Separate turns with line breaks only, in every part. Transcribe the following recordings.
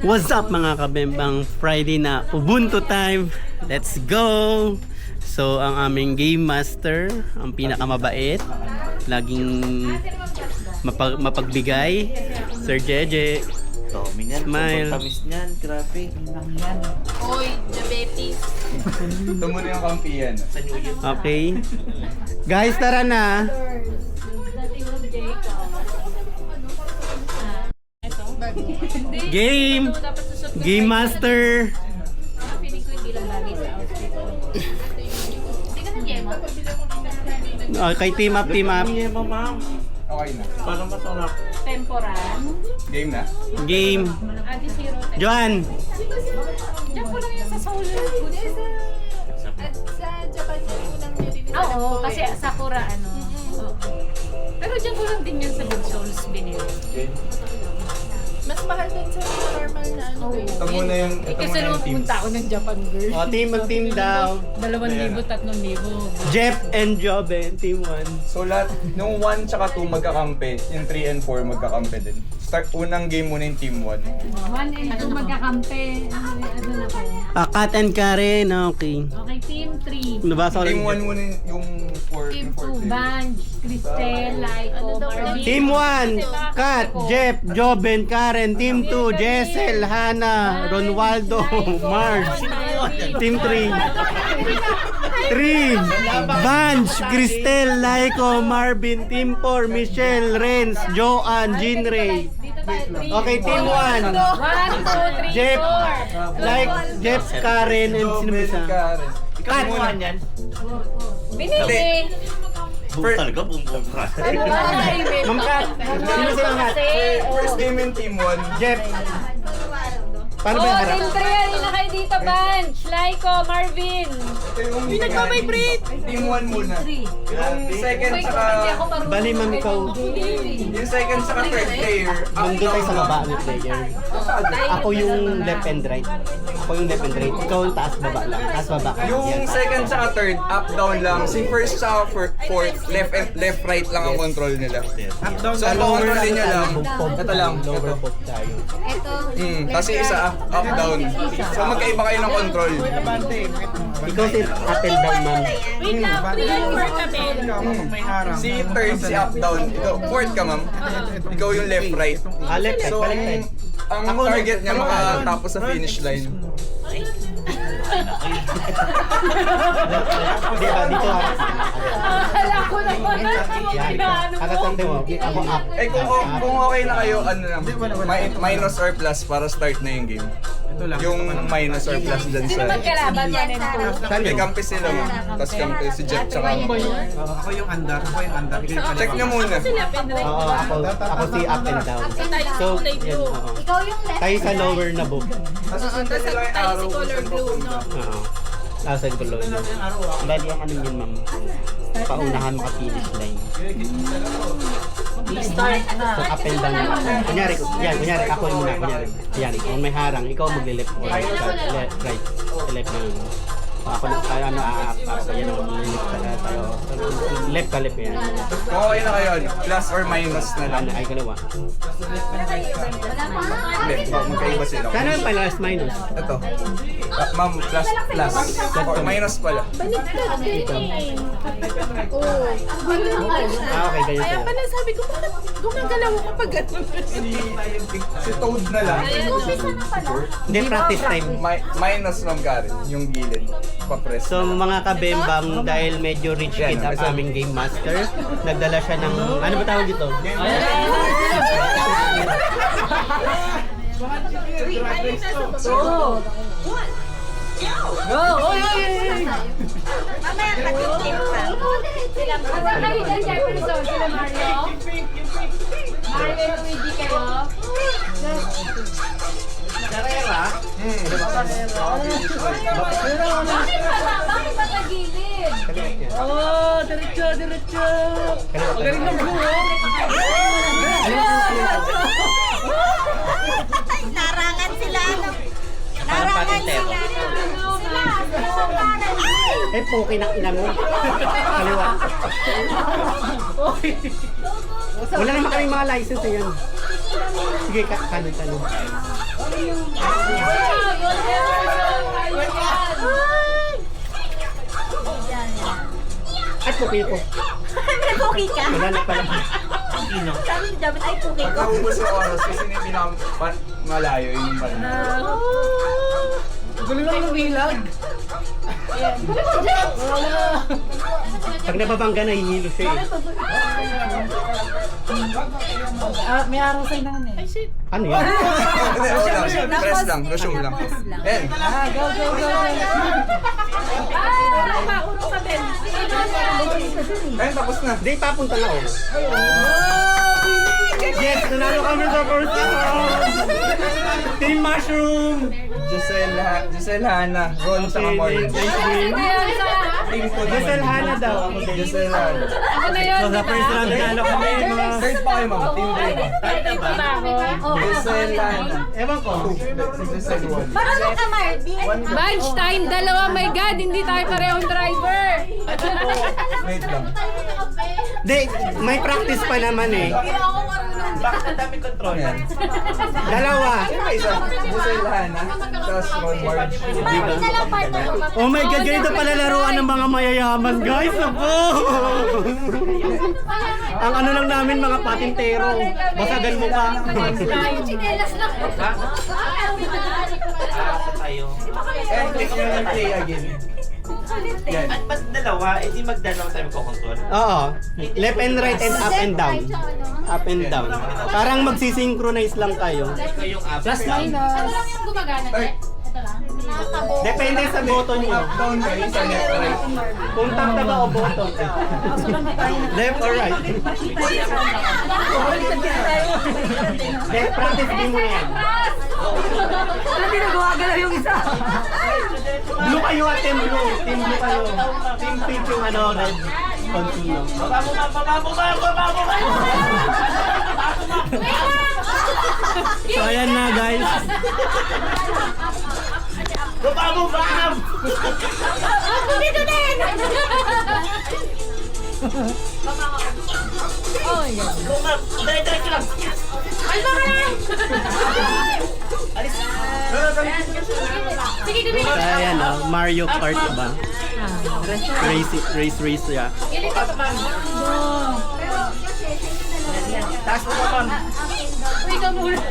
What's up mga kabembang? Friday na Ubuntu time. Let's go! So ang aming game master, ang pinakamabait, laging mapagbigay, Sir Jeje. Smile.
Tamis niyan, grabe.
Oy, diabetes.
Ito muna yung kampiyan.
Okay. Guys, tara na. Game! Game master!
Feeling ko hindi lang lagi sa outfit. Hindi ka na-game.
Okay, team up, team up.
Okay na.
Parang masarap.
Temporan.
Game na?
Game.
Adi Zero.
Joan!
Diyan ko lang yan sa Seoul.
At sa Japan yung unang nilinis na
Oo,
po
kasi
eh.
Sakura ano. Oo. Pero diyan ko lang din yun sa Good Souls binili.
Mas mahal din sa normal na ano eh.
Ito muna yung,
Eh
ito
kasi
muna
nung
yung teams.
pumunta ako ng Japan girl.
O, team mag-team daw.
2,000, 3,000.
Jeff and Jobe, team 1.
So lahat, nung 1 tsaka 2 magkakampi, yung 3 and 4 magkakampi din. Start, unang game muna yung team 1.
1 and 2 magkakampi. Ano na po?
Kat and Karen, okay.
Okay, team 3.
Nabasa ko
Team 1
lang.
muna yung 4.
Team
yung 4
Banj, Cristel, Laiko, Marvin.
Team 1, Kat, Jeff, Joben, Karen. Team 2, Jessel, Hannah, Ronaldo, Marge. Team 3. 3, Banj, Cristel, Laiko, Marvin. Team 4, Michelle, Renz, Joanne, Jinray. Okay, team 1.
1, 2, 3,
Jeff,
4.
like Jeff, Karen, and sino ba isa?
Karen.
Kat.
yan?
Binili.
Buong talaga, buong ka.
Ma'am Kat, sino sila nga?
First game yung team 1.
Jeff. Paano ba yung harap?
Team 3, halina na kayo dito, Banj. Laiko, Marvin.
Ito yung nagpa-vibrate. Team 1 muna. Yung second tsaka,
Bali, ma'am, ikaw.
yung second tsaka third player.
Nandun tayo sa baba ni player. Ako yung left and right. Ako yung left and right. Ikaw yung taas baba lang. Taas baba ka.
Yung
Yan.
second tsaka third, up down lang. Si first tsaka fourth, left right lang ang control nila. So ang control niya lang, ito lang.
Lower foot tayo.
Kasi isa up down. So magkaiba kayo ng control.
Ikaw si up and down, ma'am.
Wait lang, 3 and 4 kami.
Si third, si up down. Ikaw, fourth ka ma'am. Ikaw yung left right.
Ah, left side,
So
balik
ang
side.
target niya makatapos sa finish line.
Di ba, dito ako.
Akala ko naman.
Yan. Kakasante mo. Ako up.
Eh kung okay na kayo, ano lang, minus or plus para start na yung game. Yung minus or plus dyan
Sino
sa...
magkalaban 1 and 2?
Saan
May
yun?
kampi sila ma'am. Tapos kampi si Jeff tsaka...
Ako yung andar, ako yung andar.
Check nyo muna.
Sila pinrate.
Oo, ako si up and down. So, yan, oo.
Ikaw yung left.
Tayo sa lower na book.
Nasusundan nila yung arrow.
color blue, no?
Oo. Nasa gulo yun. Bali ang ano yun, ma'am. Paunahan maka-finish line.
Start na.
So, up and down. Kunyari, ako muna. Kunyari, kung may harang, ikaw magle-left or right. Left na yun. Ako na tayo, yan o, tayo. Left ka, left yan.
Kung okay na kayo, plus or minus na lang.
Ay, kalawa.
Hindi, magkaiba sila.
Kano yung plus minus?
Ito. Ma'am, plus. Or minus pala.
Ah, okay, ganyan sila.
Pala sabi ko, bakit gumagalaw ako pag gano'n?
Si Toad na lang.
Umpisa na pala.
Hindi, practice time.
Minus ma'am Karen, yung gilid. Pa-press.
So mga kabembang, dahil medyo rich kid ang
Yan,
aming game master, nagdala siya ng, ano ba tawag dito?
Sila Mario. Mario and Luigi kayo. Bakit ba tagilid?
Oh, diretso! Magaling na bro!
Narangan sila. Narangan sila.
Eh, puki ng ina mo. Kaliwa. Wala naman kaming mga license yan. Sige, kanon. cookie ko.
May cookie ka?
Wala na pala.
Sabi ni Jabit, ay cookie ko.
Nakaubos yung oras kasi yung pinakamalayo yung banana.
Gulo lang ng bilag.
Pag nababangga na, hinilo siya eh.
May araw sa'yo na eh.
Ay, shit.
Ano yan?
Hindi, wala. Press lang, resume lang. Ayan.
Go, go, go.
Urong ka, Ben.
Ayan, tapos na.
Hindi, papunta na ako. Yes, nanalo kami sa first round! Team Mushroom!
Giselle Hana, Ron sa Marlon.
Nice win.
Team ko naman.
Giselle Hana daw. Ako din.
Giselle Hana.
Ako na yun.
So sa first round, nanalo kami.
Third pa kayo, ma'am. Team Breva. Giselle Hana.
Ewan ko.
Si Giselle won.
Marunong ka, Marvin.
Bunch time, dalawa. My God, hindi tayo parehong driver.
Wait lang.
Hindi, may practice pa naman eh.
Bakit ang daming control?
Ayan.
Dalawa.
Sino ba isa? Giselle Hana. Tapos Ron Marge.
Marvin na lang, partner.
Oh my God, ganito pala laruan ng mga mayayaman, guys. Ako! Ang ano lang namin, mga patintero. Basagan mo pa.
Chinelas lang.
Tayo.
And click nyo yung play again. Yan.
At ba't dalawa? Eh di magdalawa tayo magkocontrol.
Oo. Left and right and up and down. Up and down. Parang magsisynchronize lang tayo.
Ito yung up.
Plus minus.
Ano lang yung gumagana, Jet? Ito lang.
Depende sa button nyo.
Up, down kayo sa left, right.
Kung tap na ba o button. Left or right. Practice din mo na yan.
Hindi na gumagalaw yung isa.
Blue kayo at team blue. Team blue kayo. Team pink yung ano, red. Consulo.
Baba mo, ma'am! Baba mo, ma'am! Baba mo, ma'am!
So ayan na guys.
Baba mo, ma'am!
Dito din!
Go, ma'am! Direct lang!
Sige, gawin
So ayan o, Mario Kart ba? Race ya.
Ilit ka pa ba?
Taas mo pa, ma'am!
Uy, ka muna.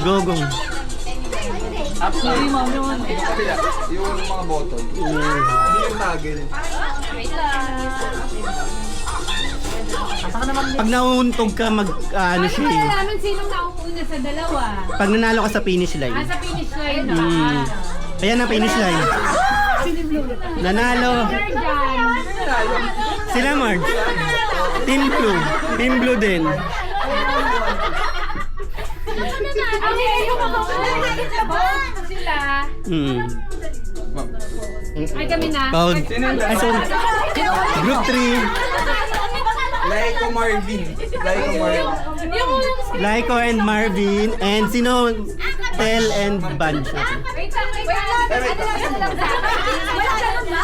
Go go.
Up na!
Yung kabila, yung mga button. Hindi yung toggle.
Pag nauuntog ka ano
Paano
siya eh.
malalaman sinong nauuna sa dalawa?
Pag nanalo ka sa finish line.
Sa finish line.
Ayan ang finish line. Nanalo. Sila Marge. Team Blue. Team Blue din.
Sila.
Ma'am.
Ay, kami na.
Pound. Ay, sorry. Group 3.
Laiko Marvin. Laiko Marvin.
Laiko and Marvin. And sino? Tel and Bunch.
Wait lang, wait lang.
Wala ganun ba?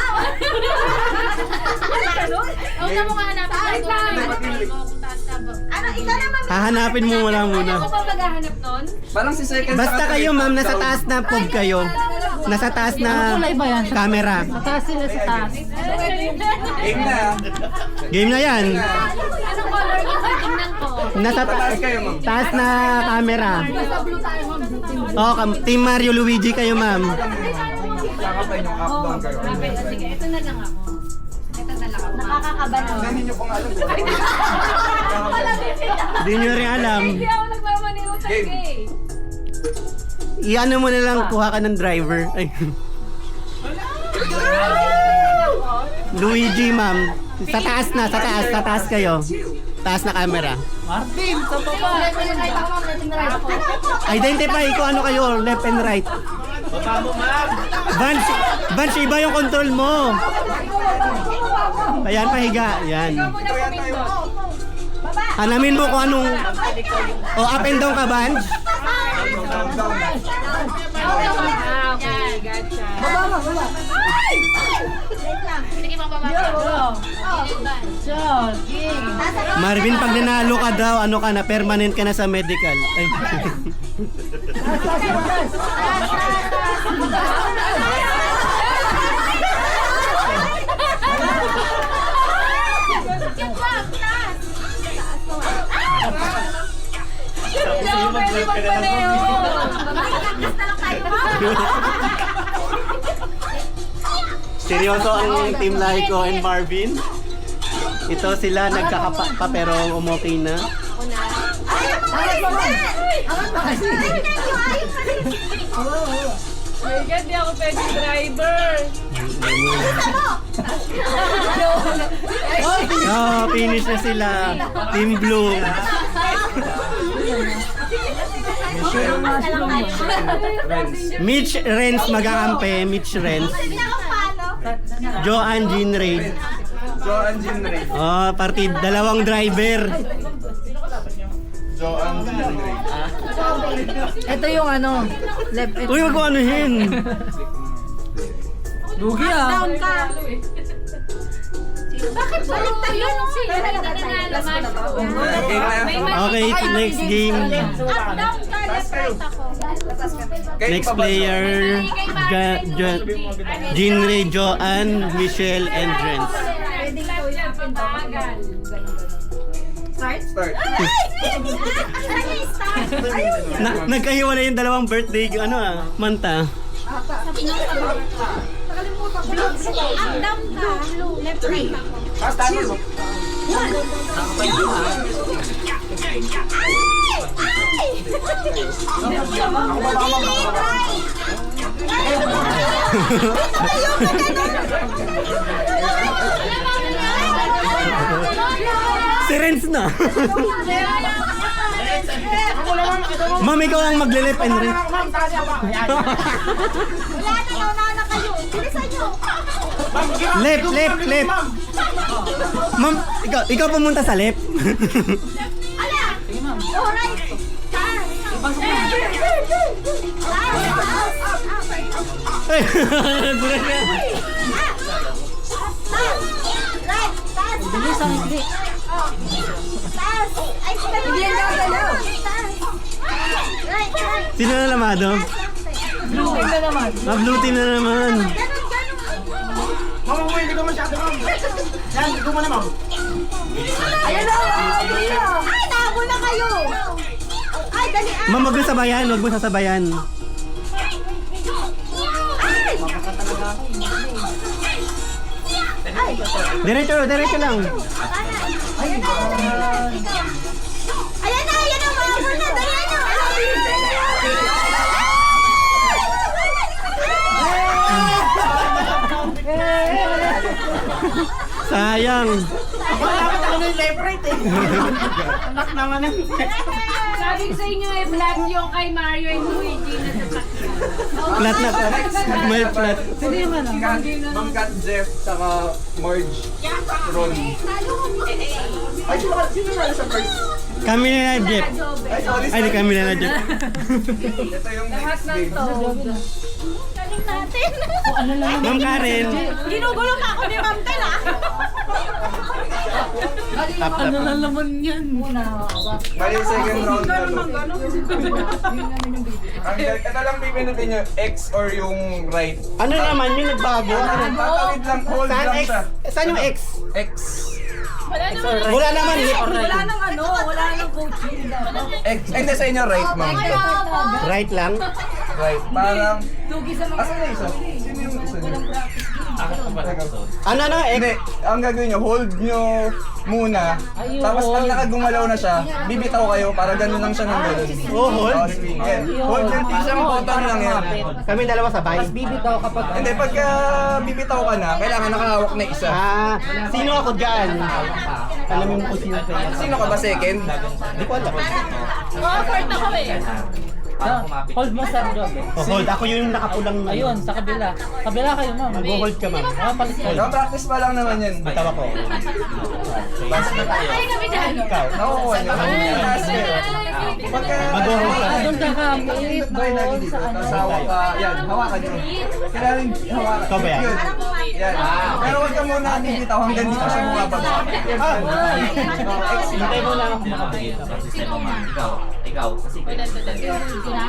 Wala ganun?
Huwag na mo nga hanapin.
Wait lang.
Ano, ikaw naman.
Hahanapin mo wala muna.
Ako pa maghahanap nun?
Parang si second
Basta kayo ma'am, nasa taas na pog kayo. Nasa taas na camera.
Taas sila sa taas.
Game na.
Game na yan.
Anong color yung tingnan ko?
Nasa
Taas kayo, ma'am.
taas na camera.
Basta blue tayo, ma'am.
Oh, Team Mario Luigi kayo ma'am.
Kakapay yung up, down kayo.
Sige, ito na lang ako. Ito na lang ako.
Nakakakaba na.
Hindi nyo pang alam.
Hindi nyo rin alam.
Hindi ako nagmamaniw sa
Game.
game.
Iano mo na lang, kuha ka ng driver. Ay. Luigi ma'am. Sa taas kayo. Taas na camera.
Martin, sa baba.
Identify kung ano kayo, left and right.
Baba mo, ma'am!
Vance, iba yung control mo. Ayan, pahiga. Yan. Hanamin mo kung anong... O, up and down ka, Vance?
Down, down.
Okay, gotcha.
Wait lang.
Sige, mababa.
Jogging.
Marvin, pag nanalo ka daw, ano ka na, permanent ka na sa medical. Ay.
Pwede magpareho.
Practice na lang tayo, ma'am.
Seryoso ang Team Laiko and Marvin. Ito sila nagkakapa pero umokay na.
My God, di ako pwede driver.
Oh, finish na sila. Team Blue. Mitch Renz magakampi. Mitch Renz. Joanne Jean Ray.
Joanne Jean Ray.
Oh, partid. Dalawang driver.
Joanne Jean Ray.
Ito yung ano, left and
Uy, wag mo anuhin.
Lugi ah.
Down ka.
Bakit baliktad yun? Sino na nanalo?
Okay, next game.
Up, down ka. Left, right ako.
Next player, Jean Ray, Joanne, Michelle, and Renz.
Start.
Nagkahiwalay yung dalawang birthday, manta.
Up, down ka. Left, right ako.
Si Renz na. Ma'am, ikaw ang magle-left and right.
Wala na, nauna na kayo. Bilisan nyo.
Left. Ma'am, ikaw pumunta sa left.
Ala! Oh, right.
Bilis ang hindi.
Ay, hindi na galaw. Right.
Sino na lamado?
Blue team na naman.
Blue team na naman.
Mama, hindi ko masyado, ma'am. Yan, hindi ko mo na, ma'am.
Ayan na! Ay, nabo na kayo! Ay, dali ah!
Ma'am, wag mo sabayan, wag mo sasabayan.
Ay!
Diretso lang.
Ayan na! Ayan na! Mabo na! Dali na!
Sayang.
Dapat ako na yung left right eh. Anak naman eh.
Sabi ko sa inyo flat yung kay Mario and Luigi na sa
Flat na. May flat.
Sino yung ano?
Ma'am Kat Jeff, saka Marge, Ron. Ay, sino na sa first?
Kami na Jeff.
Ay, sorry.
Ay, di kami na Jeff.
Ito yung next game.
Galing natin!
Ma'am Karen.
Ginugulo na ako ni Ma'am Tel ah!
Tap.
Ano na naman yan?
Bali, second round na to. Ito lang pipindutin nyo, X or yung right.
Ano naman yung nagbago?
Tatawid lang, hold
Saan
lang
X?
siya.
Saan yung X?
X.
Wala naman.
Wala nang ano, wala nang coaching.
X. Ay, hindi sa inyo, right, ma'am.
Right lang.
Right. Parang,
Lugi sa mga...
asan na isa? Sino yung isa niyo?
Ano X?
Hindi, ang gagawin nyo, hold nyo muna. Tapos pag nakagumalaw na siya, bibitaw kayo para ganun lang siya ng ganun.
Oh, hold?
Swing. Yan. Hold yan, isang button lang yan.
Kami dalawa sabay.
Bibitaw kapag...
Hindi, pagka bibitaw ka na, kailangan nakahawak na isa.
Ah, sino ako dyan? Alam mo kung sino kayo.
Sino ka ba, second?
Hindi ko alam.
fourth ako eh.
Hold mo sa job eh.
Oh, hold. Ako yung nakapulang.
Ayun, sa kabila. Kabila kayo, ma'am.
Mag-hold ka, ma'am.
Palit kayo.
Practice pa lang naman yan.
Bitaw ako.
Ay, kami dyan.
Ikaw.
Nakukuha nyo. Pagka...
Mag-hold ka.
Doon ka kamit.
Doon lagi dito. Tapos hawak ka. Yan, hawakan nyo. Kailangan hawakan.
Ikaw ba yan?
Yun. Yan. Pero wag ka muna bibitaw hanggang dito siya bumabagsak.
Hintay mo lang ako makapagita.
Sino una?
Ikaw, kasi
Sina?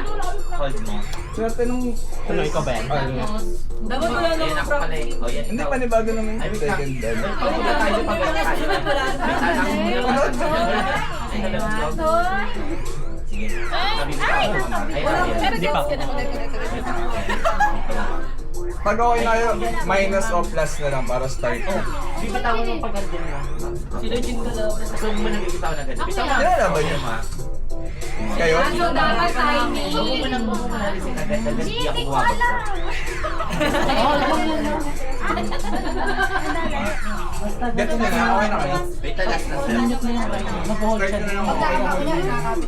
hold mo.
Swerte nung...
Ano, ikaw ba yan?
Dapat wala
Ayun
nang
ako pala eh. O, yan
Hindi
ikaw.
pa ni bago naman yung second dan.
Wala tayo pag Sige. Sabi ko.
Hindi pa.
Pag okay na yun, minus o plus na lang para start.
Bibitawan mo pag ganyan lang. Sino yung dalaw? So, mo na bibitawan agad. Bitawan
Kilala ba niyo? Kayo?
So, dapat timing.
Huwag mo lang mo kumalisin agad. Agad di ako buwabagsak.
Ganito na lang, okay na kayo.
Wait, last na sir.
Start na lang ako.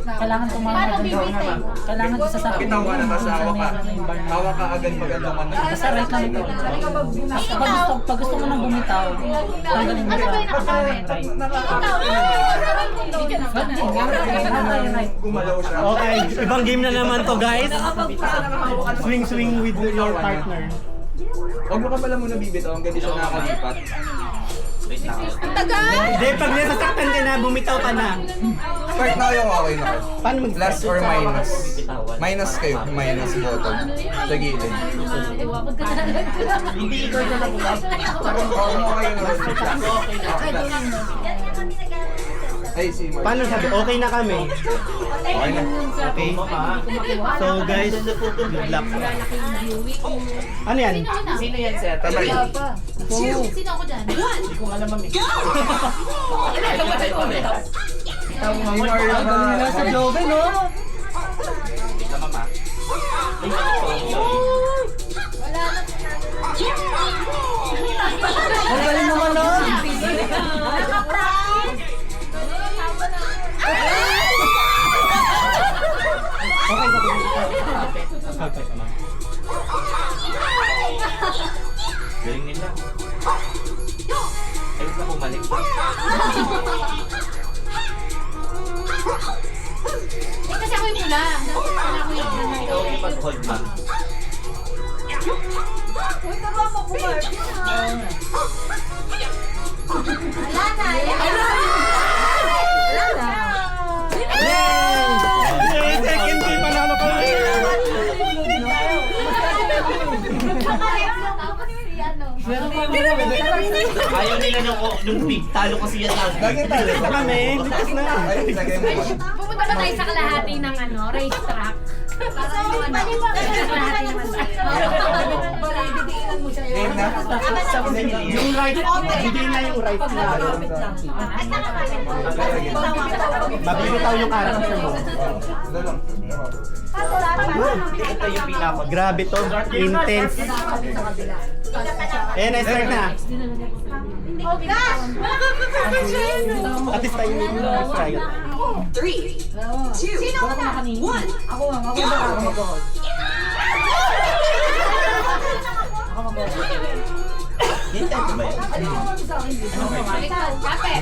Kailangan tumama
Paano
ka
bibitay?
Kailangan sa sabi.
Bitaw ka na tapos hawak ka. Hawak ka agad pag anong
Sa right lang ito. Pag gusto mo nang bumitaw, tanggalin mo
Ano ba yung nakakamit?
Gumalaw siya.
Okay, ibang game na naman to guys. Swing with your partner.
Huwag mo ka pala muna bibitaw hanggang di siya nakakalipat.
Wait lang.
Hindi, pag nasasaktan ka na, bumitaw ka na.
Start na kayo, okay na kayo.
Paano mag
Plus or minus? Minus kayo, minus button. Sa gilid.
Hindi ikaw na lang ulit.
Parang okay na rin. Ay, si Mark.
Paano sabi? Okay na kami.
Okay na.
Okay. So guys, good luck. Ano yan?
Sino yan sir?
Tabay.
Sino ako dyan?
Hindi ko alam mami.
Si Mario ba?
Sa Jove, no?
Ika mama. Ay,
Ang galing naman, no?
Okay, sabi ko.
galing nila. Ay, na bumalik.
Eh, kasi ako yung pula. Dapat pala ako yung pula.
Ikaw yung mag-hold ma.
Yay! Second team, panalo kami!
Ayaw nila nung big. Talo kasi yan lagi.
Lagi tayo.
Ito kami, lipas na.
Ay, lagay mo ba?
Pupunta ba tayo sa kalahati ng racetrack? Kalahati naman tayo.
Game na?
Yung right, hindi na yung right na. Mabibitaw yung character mo.
Dalang.
Ito yung pinaka.
Grabe to, intense. Eh, na-start na. At least tayo yung right.
Sino na? One.
Hintay ko ba yan?
Ikaw, kapit.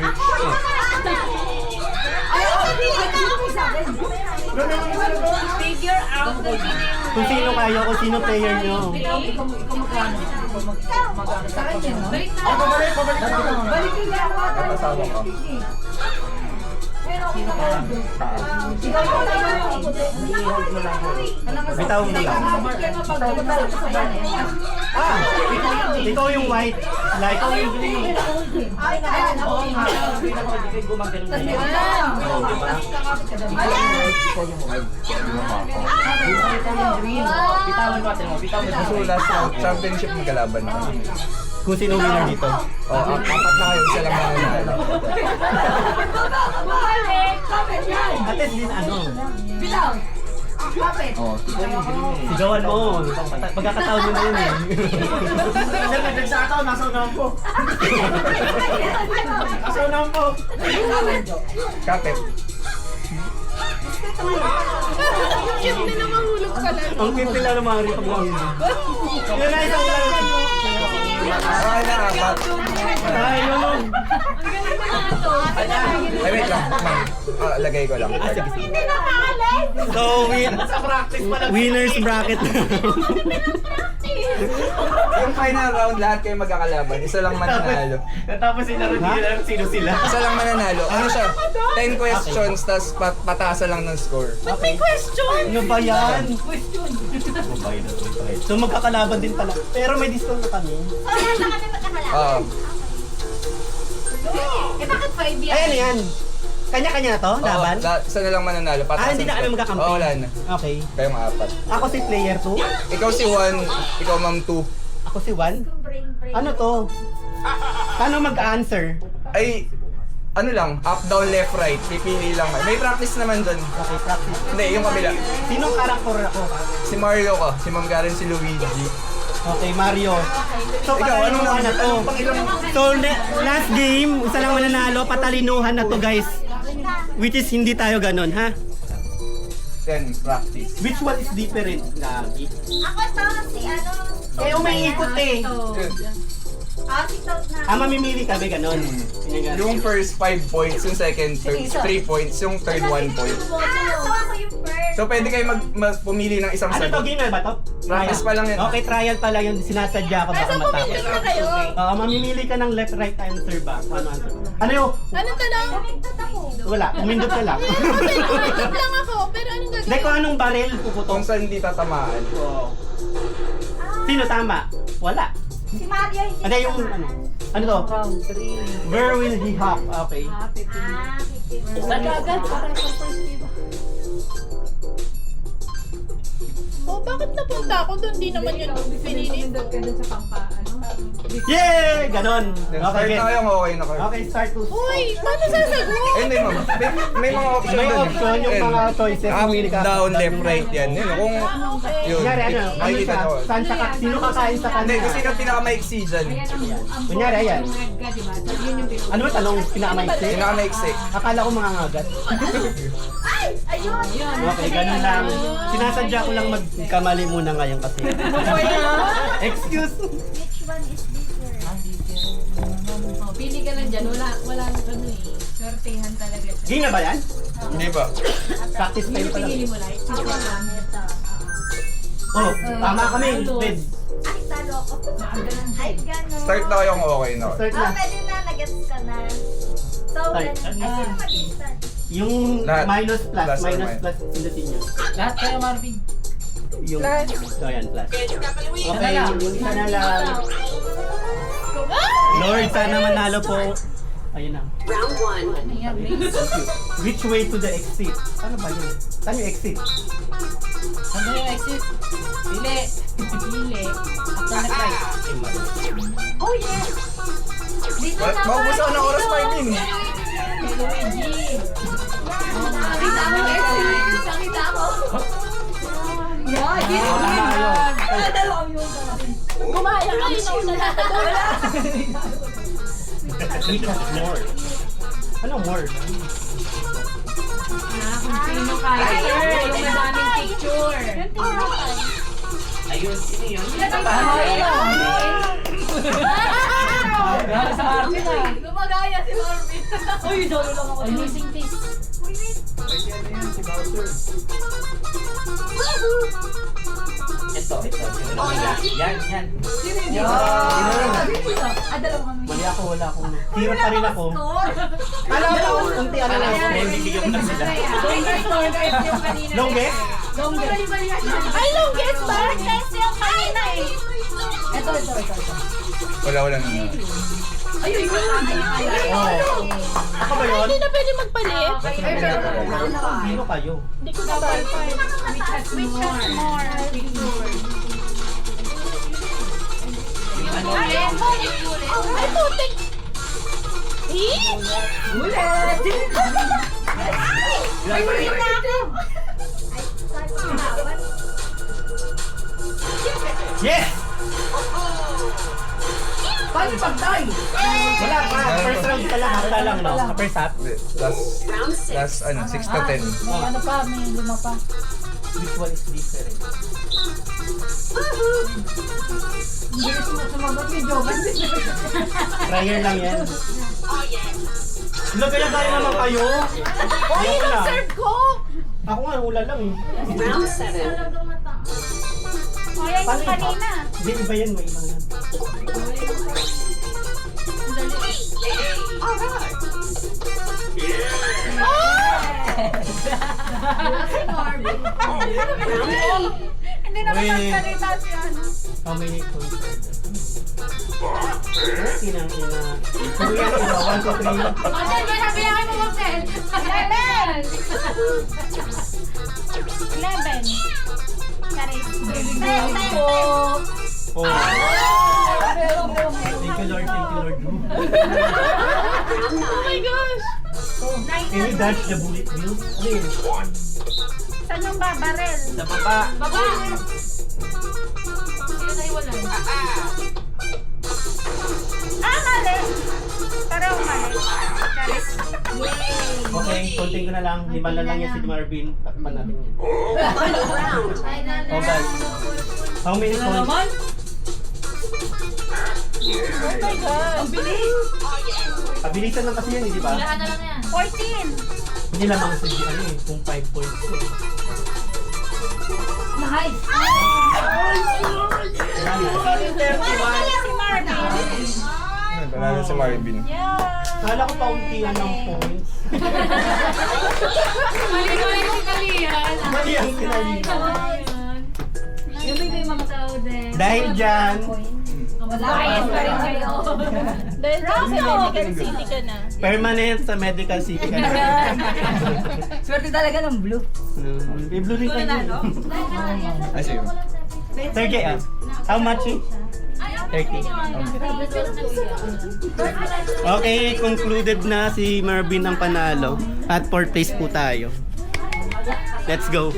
Figure out the winning.
Kung sino kayo, kung sino player nyo.
Kapasawa ka.
Bitaw mo lang. Ah! Ikaw yung white. Like,
Bitawan natin mo. Bitawan mo.
So last round, championship magkalaban na kami.
kung sino winner dito.
Apat na kayo, isa lang mananalo.
At least din ano.
Oh,
Sigawan mo. Pagkakataon mo na yun eh.
Sir, nagsakaw, nasa unahan po. Nasa unahan po.
kapit.
Ang cute nila ng mga ripag lang. Yun na isang lang.
Okay na, apat.
Ay, yun.
Ay, wait lang. Ma'am. Lagay ko lang.
So, winner's bracket na.
Yung final round, lahat kayo magkakalaban. Isa lang mananalo.
Tapos sinarod nila kung sino sila.
Isa lang mananalo. Ano siya? 10 questions, tas patasa lang ng score.
Okay. Ano ba yan? So magkakalaban din pala. Pero may discount na kami.
Oh, yan na kami magkakalaban.
Oo.
Eh, bakit 5 yan?
Ayan na yan. Kanya-kanya na to, laban?
Isa na lang mananalo. Patasan
Hindi na kami
score.
magkakampi.
Oo, wala na.
Okay.
Kayo mga apat.
Ako si player 2.
Ikaw si 1, ikaw ma'am 2.
Ako si 1.
Brain.
Ano to? Paano mag-answer?
Ay, ano lang, up, down, left, right. Pipili lang. May practice naman dun.
Okay, practice.
Hindi, yung kabila.
Sinong karakter ako?
Si Mario ko, si Ma'am Karen, si Luigi.
Okay, Mario. So,
Ikaw, anong
patalinuhan na to. So, last game, isa lang mananalo, patalinuhan na to, guys. Which is hindi tayo ganon, ha?
Then, practice.
Which one is different? Lagi.
Ako to, si ano.
Eh, umiikot eh.
Si Toad na.
Mamimili kami ganon.
Yung first 5 points, yung second 3 points, yung third 1 point.
So ako yung first.
So pwede kayo pumili ng isang
Ano to,
sagot.
gamer ba to?
Practice pa lang yan.
Okay, trial pa lang yun. Sinasadya ko baka matapos.
na kayo.
Mamimili ka ng left, right answer ba? Ano answer? Ano yun?
Anong tanong?
Kumigtot ako.
Wala, umindot ka lang.
Umindot lang ako, pero anong
Hindi,
gagawin?
kung anong barrel puputong.
Kung saan hindi tatamaan.
Sino tama? Wala.
Si Mario hindi.
Ano yung ano? Ano to?
Round 3.
Where will he hop? Okay.
Nagagad. Oh, bakit napunta ako doon? Di naman yun pinili.
Pindot ka dun sa pampaan.
Yay! Ganon.
Then
Okay,
start
get.
na kayo, okay na kayo.
Okay, start to.
Uy, paano sasagot?
Eh, hindi ma'am. May mga option
May
dun.
option, yung
Yan.
mga choices.
Up,
Pumili ka.
down, left, right yan. Yun, kung yun.
Kunyari, ano
Makikita
siya?
ko.
Saan siya sino kakain sa
Hindi,
kanya?
kasi yung pinakamaiksi dyan.
Kunyari, ayan.
Yun yung
Ano ba tanong? Pinakamaiksi?
Pinakamaiksi.
Akala ko mga ngagat.
Ay! Ayun!
Okay, ganun lang. Sinasadya ko lang magkamali muna ngayon kasi. Excuse me.
Which one is different?
Oh, pili ka lang dyan. Wala ano eh. Swertehan talaga.
Game na ba yan?
Hindi ba?
Practice time pa lang.
Pinili mo like.
Ako lang. Ito.
Oh, tama kami. Red.
Ay, talo ako. Ay, gano'n.
Start na kayo kung okay na.
Start
Oh,
na.
pwede na. Nag-gets ka na. So,
Start.
ganun. Ay, sino mag-start?
Yung
Lahat.
minus plus,
Plus or
minus
minus.
plus pindutin nyo.
Lahat kayo, Marvin.
Yung, so yan, plus. Okay, yung isa na lang. Lord, sana manalo po. Ayun na. Which way to the exit? Ano ba yun? Saan yung exit?
Ano yung exit? Pili.
Pili.
After nag-right.
Oh, yes! Dito na.
Maubos ako ng oras, Marvin.
Luigi.
Nakita mo, exit. Nakita mo.
Yeah,
Tama kayo.
Gumaya ka, inauna na ako.
More. Ano more?
Kung sino kaya. Yung madaming picture.
Ayun, sino yun?
Grabe sa Marvin ah.
Gumagaya si Marvin.
Uy, solo lang ako.
Missing piece.
Ito. Yan.
Mali ako, wala akong... Hero pa rin ako. Alam mo, unti ano lang.
Bibigyan ko na sila.
Longest?
Ay, longest ba?
Kasi yung kanina eh.
Ito.
Wala na.
Oh. Ako ba yun?
Hindi na pwede magpalit.
Sino kayo?
Hindi ko na palit.
Which has more?
Ay, putik. Eh?
Ulit! Ay! Ay, na ako! Ay, saan bawat?
Yes!
Paano pag-tie?
Wala pa. First round pa lang. Hasta lang, no? Sa first half.
Last 6 to 10.
May ano pa, may 5 pa.
Which one is different?
Hindi na sumagot ni Jovan.
Trial lang yan. Lagay-lagay naman kayo.
Uy, nag-serve ko.
Ako nga, hula lang eh.
Talagang mataas. O, yan yung kanina.
Hindi, iba yan. May ibang yan.
Hindi naman magsalita si ano.
How many points? Tinang ina. Kuya, ina, 1 to 3.
Marcel, may sabi na kayo mo, Marcel.
11. Charis. 10.
Oh. Thank you, Lord. Thank you, Lord.
Oh my gosh!
Can you dodge the bullet bill? Ano yun?
Saan yung babarel?
Sa baba.
Baba! Sino na iwalay?
Mali! Parang mali. Charis.
Okay, konting ko na lang. 5 na lang yan si Marvin. Takpan natin yan. Oh, guys. How many points?
Oh my God! Ang bilis!
Pabilisan lang kasi yan, di ba?
Lahat na lang yan.
14.
Hindi lamang sa ano eh, kung 5 points.
Nice!
Si Marvin.
Panalo si Marvin.
Kala ko pauntian ng points.
Mali yung sinalihan.
Mali ang sinalihan.
Yung may mga tao din.
Dahil dyan,
Bias pa rin kayo.
Dahil dyan sa Medical City ka na.
permanent sa medical city ka na.
Swerte talaga ng blue.
I-blue rin kayo.
Ay, sige.
30 ah. How much eh? 30. Okay, concluded na si Marvin ang panalo. At 4th place po tayo. Let's go.